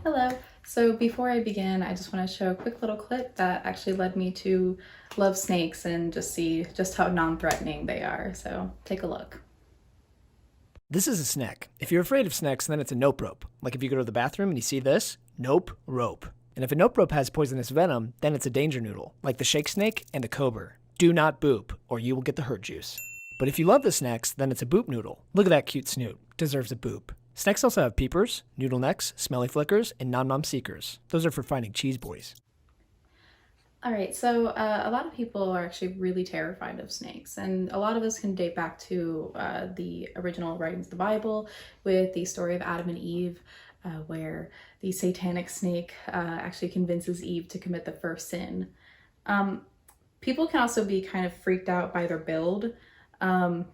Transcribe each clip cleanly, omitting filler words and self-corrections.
Hello. So before I begin, I just want to show a quick little clip that actually led me to love snakes and just see just how non-threatening they are. So take a look. This is a snake. If you're afraid of snakes, then it's a nope rope. Like if you go to the bathroom and you see this, nope rope. And if a nope rope has poisonous venom, then it's a danger noodle, like the shake snake and the cobra. Do not boop, or you will get the hurt juice. But if you love the snakes, then it's a boop noodle. Look at that cute snoot. Deserves a boop. Snakes also have peepers, noodle necks, smelly flickers, and nom-nom seekers. Those are for finding cheese boys. All right, so a lot of people are actually really terrified of snakes, and a lot of this can date back to the original writings of the Bible with the story of Adam and Eve, where the satanic snake actually convinces Eve to commit the first sin. People can also be kind of freaked out by their build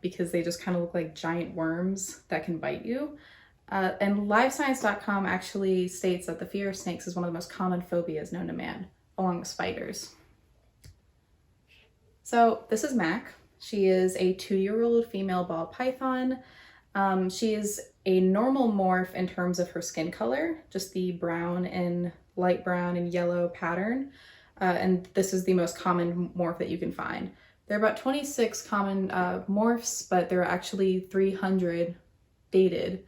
because they just kind of look like giant worms that can bite you. And livescience.com actually states that the fear of snakes is one of the most common phobias known to man, along with spiders. So this is Mac. She is a 2-year-old female ball python. She is a normal morph in terms of her skin color, just the brown and light brown and yellow pattern. And this is the most common morph that you can find. There are about 26 common morphs, but there are actually 300 dated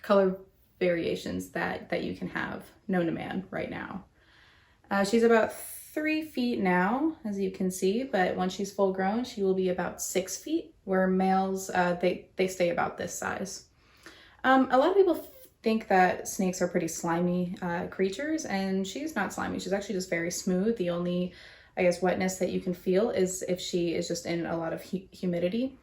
color variations that you can have known to man right now. She's about 3 feet now, as you can see, but when she's full grown, she will be about 6 feet, where males, they stay about this size. A lot of people think that snakes are pretty slimy creatures, and she's not slimy. She's actually just very smooth. The only, I guess, wetness that you can feel is if she is just in a lot of humidity.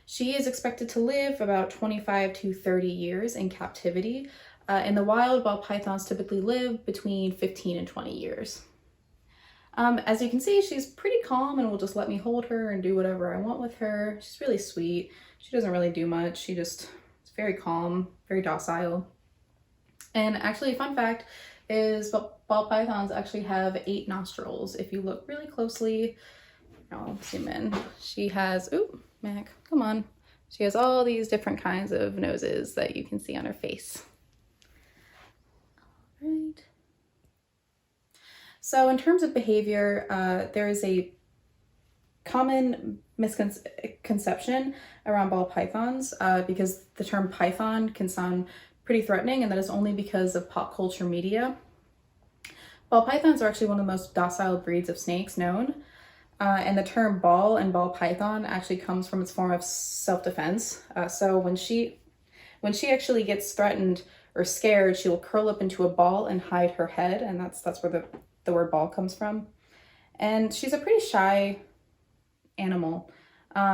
She is expected to live about 25 to 30 years in captivity. In the wild, ball pythons typically live between 15 and 20 years. As you can see, she's pretty calm and will just let me hold her and do whatever I want with her. She's really sweet. She doesn't really do much. She just is very calm, very docile. And actually, a fun fact is ball pythons actually have 8 nostrils. If you look really closely, I'll zoom in. She has, ooh, Mac, come on. She has all these different kinds of noses that you can see on her face. All right. So in terms of behavior, there is a common misconception around ball pythons because the term python can sound pretty threatening, and that is only because of pop culture media. Ball pythons are actually one of the most docile breeds of snakes known. And the term ball and ball python actually comes from its form of self-defense. So when she actually gets threatened or scared, she will curl up into a ball and hide her head, and that's where the word ball comes from. And she's a pretty shy animal.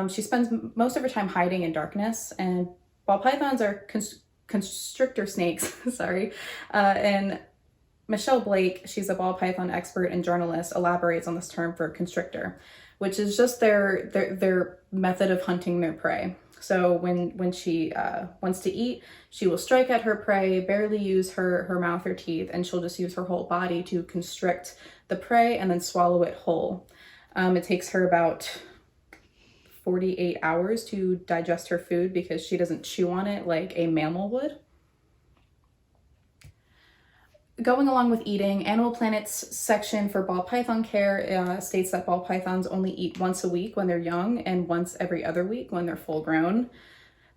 She spends most of her time hiding in darkness, and ball pythons are constrictor snakes, sorry. And Michelle Blake, she's a ball python expert and journalist, elaborates on this term for constrictor, which is just their method of hunting their prey. So when she wants to eat, she will strike at her prey, barely use her mouth or teeth, and she'll just use her whole body to constrict the prey and then swallow it whole. It takes her about 48 hours to digest her food because she doesn't chew on it like a mammal would. Going along with eating, Animal Planet's section for ball python care states that ball pythons only eat once a week when they're young and once every other week when they're full grown.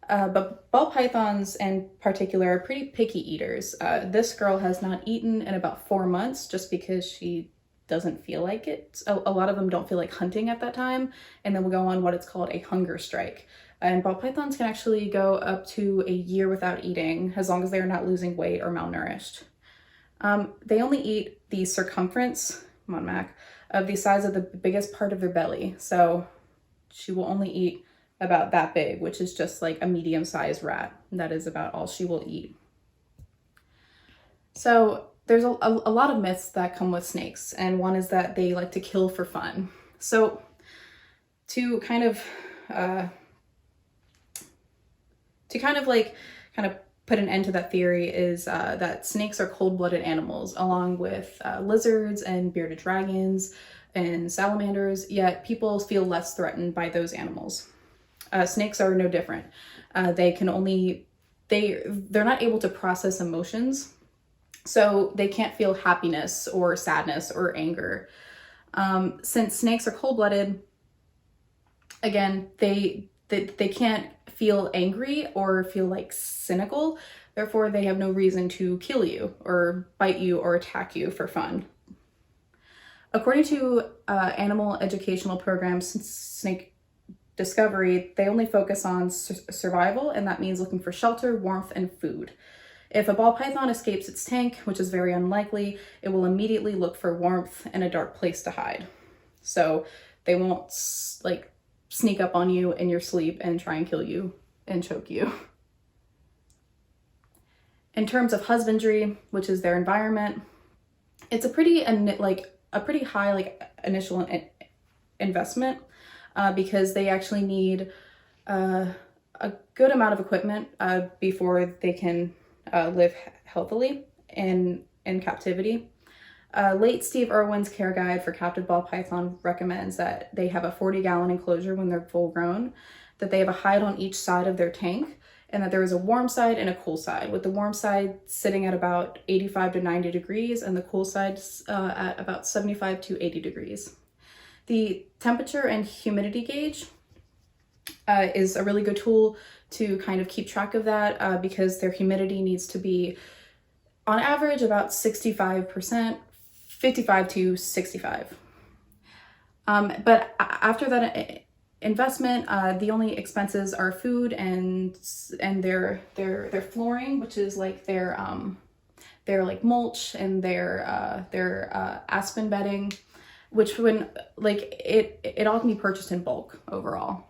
But ball pythons in particular are pretty picky eaters. This girl has not eaten in about 4 months just because she doesn't feel like it. A lot of them don't feel like hunting at that time, and then we'll go on what it's called a hunger strike. And ball pythons can actually go up to a year without eating as long as they're not losing weight or malnourished. They only eat the circumference, come on Mac, of the size of the biggest part of their belly. So she will only eat about that big, which is just like a medium-sized rat. That is about all she will eat. So there's a lot of myths that come with snakes, and one is that they like to kill for fun. So to kind of put an end to that theory is that snakes are cold-blooded animals, along with lizards and bearded dragons and salamanders, yet people feel less threatened by those animals. Snakes are no different. They can only they're not able to process emotions, so they can't feel happiness or sadness or anger. Since snakes are cold-blooded, again, they can't feel angry or feel like cynical. Therefore, they have no reason to kill you or bite you or attack you for fun. According to animal educational programs, snake discovery, they only focus on survival, and that means looking for shelter, warmth, and food. If a ball python escapes its tank, which is very unlikely, it will immediately look for warmth and a dark place to hide. So they won't like sneak up on you in your sleep and try and kill you and choke you. In terms of husbandry, which is their environment, it's a pretty high initial investment because they actually need a good amount of equipment before they can live healthily in captivity. Late Steve Irwin's Care Guide for Captive Ball Python recommends that they have a 40-gallon enclosure when they're full grown, that they have a hide on each side of their tank, and that there is a warm side and a cool side, with the warm side sitting at about 85 to 90 degrees and the cool side at about 75 to 80 degrees. The temperature and humidity gauge is a really good tool to kind of keep track of that because their humidity needs to be, on average, about 65%, 55 to 65. But after that investment, the only expenses are food and their flooring, which is like their like mulch and their aspen bedding, which when it all can be purchased in bulk overall.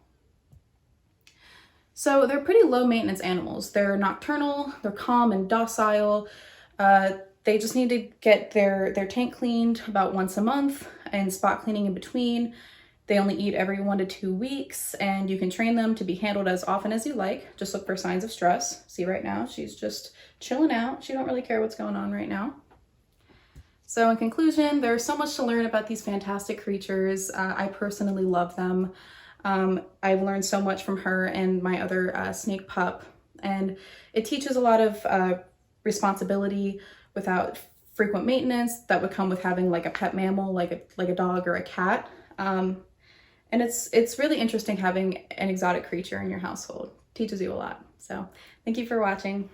So they're pretty low maintenance animals. They're nocturnal, they're calm and docile. They just need to get their tank cleaned about once a month and spot cleaning in between. They only eat every 1 to 2 weeks, and you can train them to be handled as often as you like. Just look for signs of stress. See, right now, she's just chilling out. She don't really care what's going on right now. So in conclusion, there's so much to learn about these fantastic creatures. I personally love them. I've learned so much from her and my other snake pup, and it teaches a lot of responsibility without frequent maintenance that would come with having like a pet mammal, like a dog or a cat. And it's really interesting having an exotic creature in your household. Teaches you a lot. So thank you for watching.